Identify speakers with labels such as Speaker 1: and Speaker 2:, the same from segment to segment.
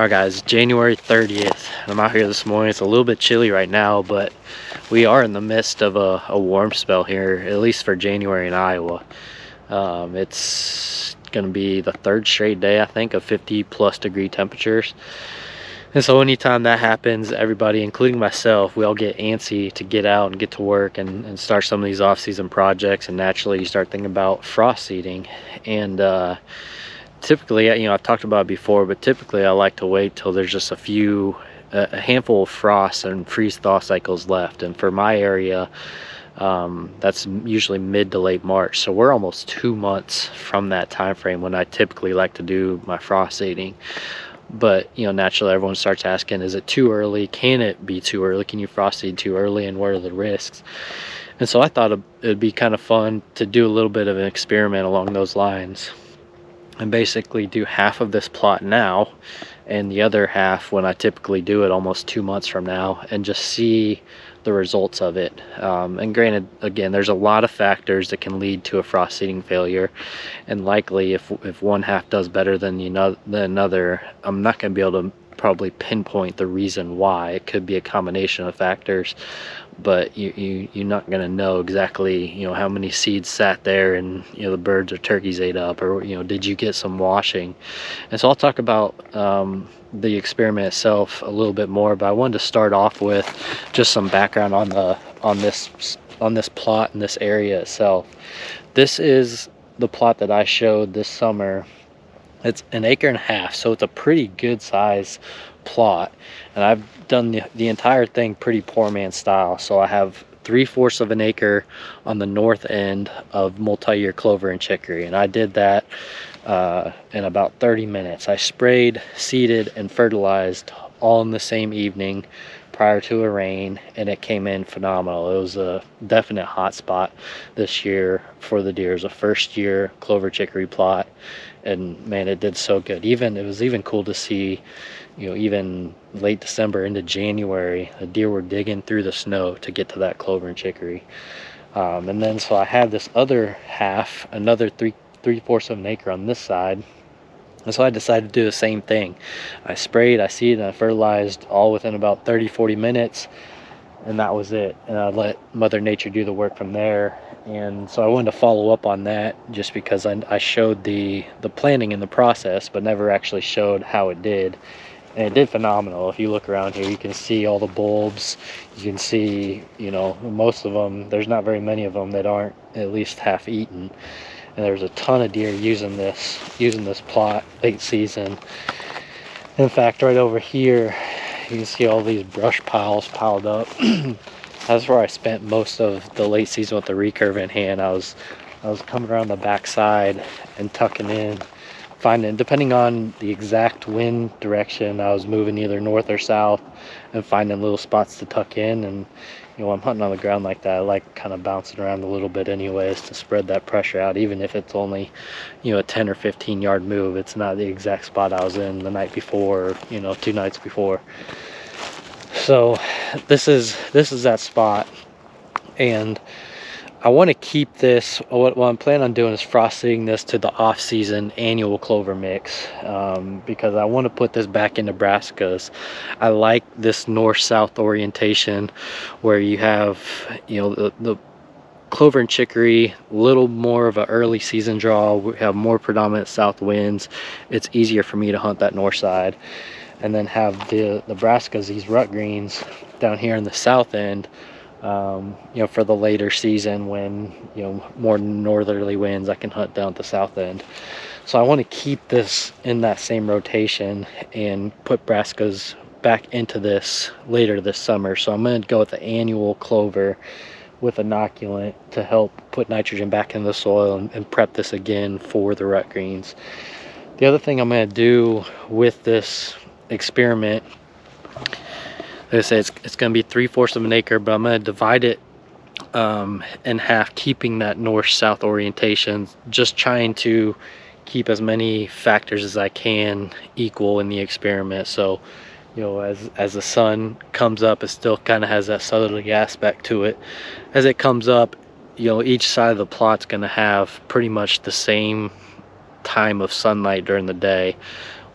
Speaker 1: Alright guys, January 30th. I'm out here this morning. It's a little bit chilly right now, but we are in the midst of a warm spell here, at least for January in Iowa. It's going to be the third straight day, I think, of 50+ degree temperatures. And so anytime that happens, everybody, including myself, we all get antsy to get out and get to work and start some of these off-season projects. And naturally, you start thinking about frost seeding. And typically, I've talked about it before, but typically I like to wait till there's just a handful of frost and freeze-thaw cycles left. And for my area, that's usually mid to late March. So we're almost 2 months from that time frame when I typically like to do my frost seeding. But naturally everyone starts asking, is it too early? Can it be too early? Can you frost seed too early, and what are the risks? And so I thought it'd be kind of fun to do a little bit of an experiment along those lines, and basically do half of this plot now and the other half when I typically do it almost 2 months from now, and just see the results of it. And granted, again, there's a lot of factors that can lead to a frost seeding failure, and likely if one half does better than another, I'm not going to be able to probably pinpoint the reason why. It could be a combination of factors, but you're not going to know exactly how many seeds sat there and the birds or turkeys ate up, or did you get some washing. And so I'll talk about the experiment itself a little bit more, but I wanted to start off with just some background on this plot and this area itself. This is the plot that I showed this summer. It's 1.5 acres, so it's a pretty good size plot, and I've done the entire thing pretty poor man style. So I have 3/4 of an acre on the north end of multi-year clover and chicory, and I did that in about 30 minutes. I sprayed, seeded, and fertilized all in the same evening prior to a rain, and it came in phenomenal. It was a definite hot spot this year for the deer. It was a first year clover chicory plot, and man, it did so good. It was even cool to see, even late December into January, the deer were digging through the snow to get to that clover and chicory. And then so I had this other half, another 3/4 of an acre on this side. And so I decided to do the same thing. I sprayed, I seeded, and I fertilized all within about 30-40 minutes, and that was it. And I let Mother Nature do the work from there. And so I wanted to follow up on that, just because I showed the planning and the process, but never actually showed how it did. And it did phenomenal. If you look around here, you can see all the bulbs. You can see, most of them, there's not very many of them that aren't at least half eaten. And there's a ton of deer using this plot late season. In fact, right over here, you can see all these brush piles piled up. That's where I spent most of the late season with the recurve in hand. I was coming around the back side and tucking in, finding, depending on the exact wind direction, I was moving either north or south and finding little spots to tuck in. And when I'm hunting on the ground like that, I like kind of bouncing around a little bit anyways to spread that pressure out, even if it's only a 10 or 15 yard move. It's not the exact spot I was in the night before, or 2 nights before. So this is that spot, and I want to keep this. What I'm planning on doing is frost seeding this to the off-season annual clover mix, because I want to put this back in Nebraska's. I like this north-south orientation where you have the clover and chicory, a little more of an early season draw. We have more predominant south winds. It's easier for me to hunt that north side, and then have the Nebraska's, these rut greens down here in the south end, for the later season when more northerly winds, I can hunt down at the south end. So I want to keep this in that same rotation and put Nebraska's back into this later this summer. So I'm going to go with the annual clover with inoculant to help put nitrogen back in the soil and prep this again for the rut greens. The other thing I'm going to do with this experiment, like I say, it's going to be 3/4 of an acre, but I'm going to divide it in half, keeping that north-south orientation, just trying to keep as many factors as I can equal in the experiment. So as the sun comes up, it still kind of has that southerly aspect to it. As it comes up, each side of the plot's going to have pretty much the same time of sunlight during the day,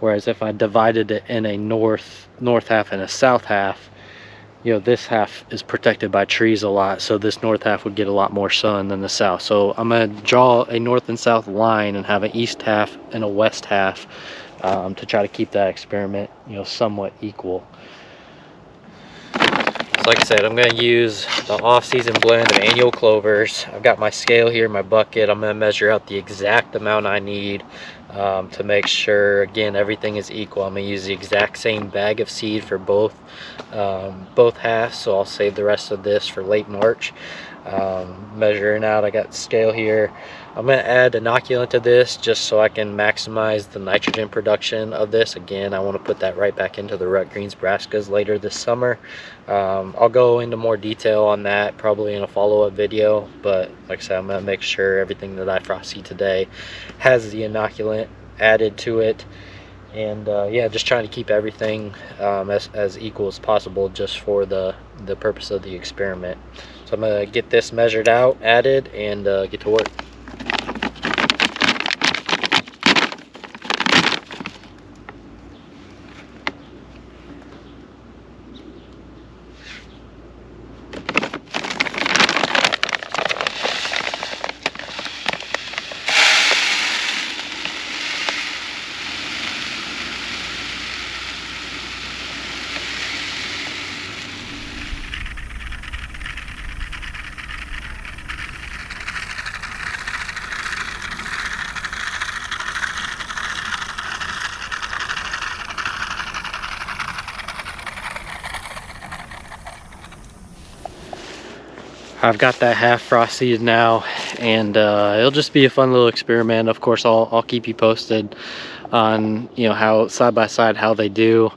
Speaker 1: Whereas if I divided it in a north half and a south half, you know, this half is protected by trees a lot, so this north half would get a lot more sun than the south. So I'm gonna draw a north and south line and have an east half and a west half, to try to keep that experiment, you know, somewhat equal. So like I said, I'm gonna use the off-season blend of annual clovers. I've got my scale here, my bucket. I'm gonna measure out the exact amount I need, to make sure, again, everything is equal. I'm gonna use the exact same bag of seed for both halves, so I'll save the rest of this for late March. Measuring out, I got the scale here. I'm going to add inoculant to this just so I can maximize the nitrogen production of this. Again, I want to put that right back into the rut greens brassicas later this summer. I'll go into more detail on that probably in a follow-up video, but like I said, I'm going to make sure everything that I frost seed today has the inoculant added to it. And yeah, just trying to keep everything as equal as possible just for the purpose of the experiment. So I'm going to get this measured out, added, and get to work. I've got that half frost seeded now, and it'll just be a fun little experiment. Of course, I'll keep you posted on, you know, how side by side how they do.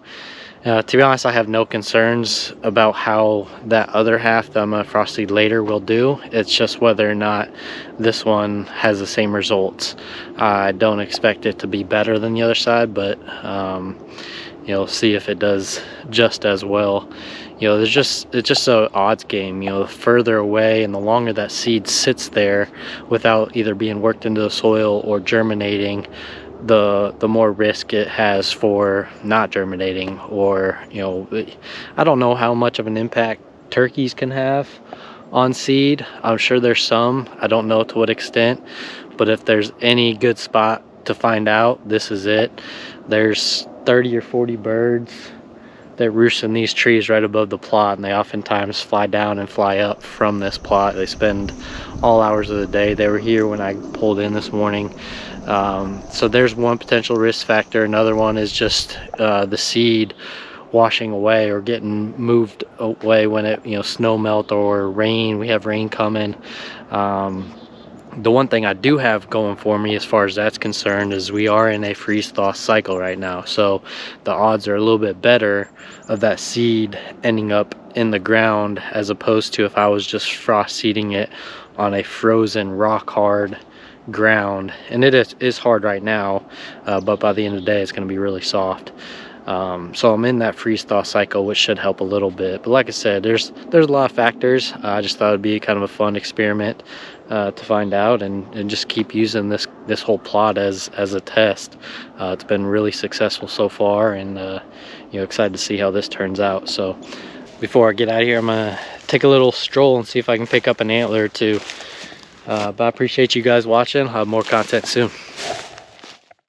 Speaker 1: To be honest, I have no concerns about how that other half that I'm gonna frost seed later will do. It's just whether or not this one has the same results. I don't expect it to be better than the other side, but you know, see if it does just as well. You know, it's just an odds game. You know, the further away and the longer that seed sits there without either being worked into the soil or germinating, the more risk it has for not germinating. Or, you know, I don't know how much of an impact turkeys can have on seed. I'm sure there's some. I don't know to what extent, but if there's any good spot to find out, this is it. There's 30 or 40 birds that roost in these trees right above the plot, and they oftentimes fly down and fly up from this plot. They spend all hours of the day. They were here when I pulled in this morning. So there's one potential risk factor. Another one is just the seed washing away or getting moved away when it, you know, snow melt or rain. We have rain coming. The one thing I do have going for me as far as that's concerned is we are in a freeze-thaw cycle right now, so the odds are a little bit better of that seed ending up in the ground as opposed to if I was just frost seeding it on a frozen rock hard ground. And it is hard right now, but by the end of the day it's going to be really soft. So I'm in that freeze-thaw cycle, which should help a little bit. But like I said, there's a lot of factors. I just thought it'd be kind of a fun experiment to find out and just keep using this whole plot as a test. It's been really successful so far, and you know, excited to see how this turns out. So before I get out of here, I'm gonna take a little stroll and see if I can pick up an antler or two. But I appreciate you guys watching. I'll have more content soon.